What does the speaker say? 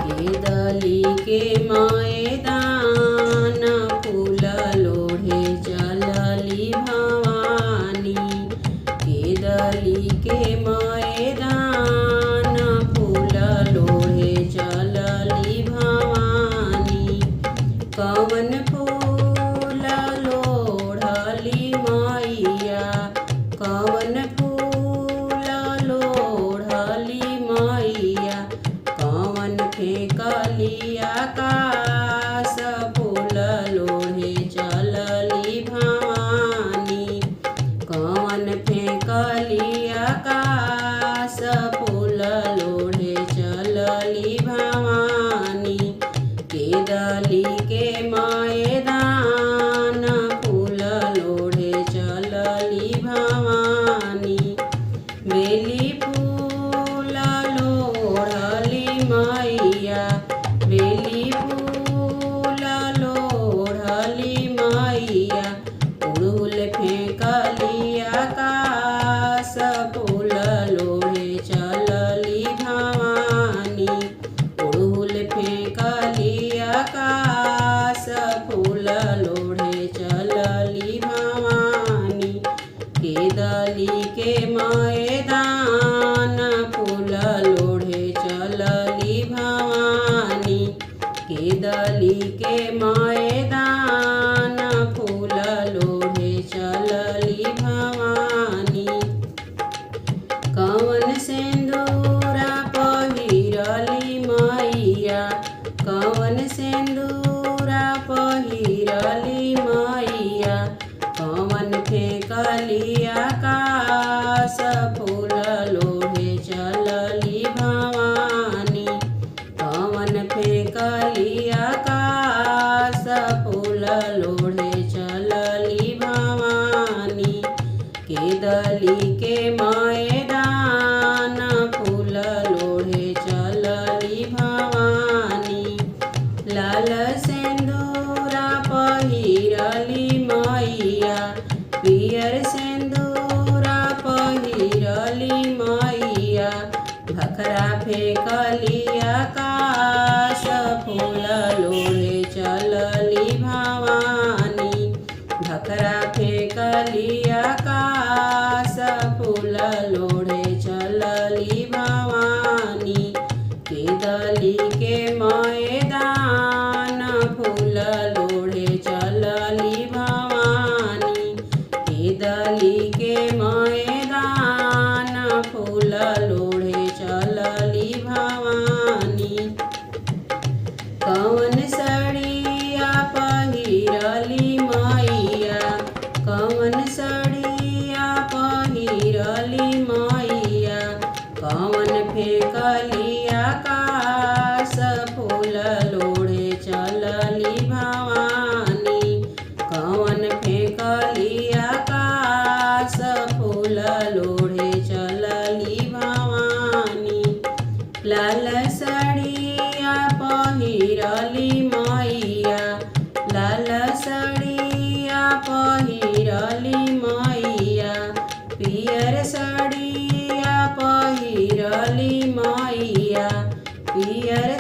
केदली के मैदान फूल लोढ़े चलली भवानी। केदली के मैदान फूल लोढ़े चलली भवानी। कवन फूल लोढ़ली मैया, कवन फूल लोढ़ली मैया, कवन फेंकली आकाश फूल लोढ़े चलली भवानी। कवन फेंकली आकाश फूल लोढ़े चलली भवानी। केदली के मैदान फूल लोढ़े चलली भवानी। बेली फूल लोढ़ली मैया, बेली फूल लोढ़ली मैया, उड़हुल फेंकली आकाश फूल लोढ़े चलली भवानी। उड़हुल फेंकली आकाश फूल लोढ़े चलली भवानी। केदली के मैदान फूल लोढ़े चलली भवानी। केदली के मैदान फूल लोढ़े चलली भवानी। कवन सिंदूरा पहिरली मैया, कवन सिंदूरा पहिरली मैया, कवन फेंकली आकाश फूल लोढ़े चलली भवानी। कवन फेंकली आकाश फूल लोढ़े चलली भवानी। केदली के मैदान फूल लोढ़े चलली भवानी। लाल सिंदूरा पहिरली मैया, पियर सिंदूरा पहिरली मैया, भखरा फेंकली आकाश फूल लोढ़े चलली भवानी। भखरा फेंकली आकाश फूल लोढ़े चलली भवानी। केदली के मैदान फूल लोढ़े चलली भवानी। केदली के मैदान फूल लोढ़े चलली भवानी। कवन सड़िया पहिरली मैया, कवन सड़िया पहिरली मैया, कवन फेंकली आकाश फूल लोढ़े चलली भवानी। कवन फेंकली आकाश फूल लोढ़े चलली भवानी। लाल सड़िया पहिरली मैया, लाल सड़िया पहिरली मैया, पियर सड़िया पहिरली मैया, पियर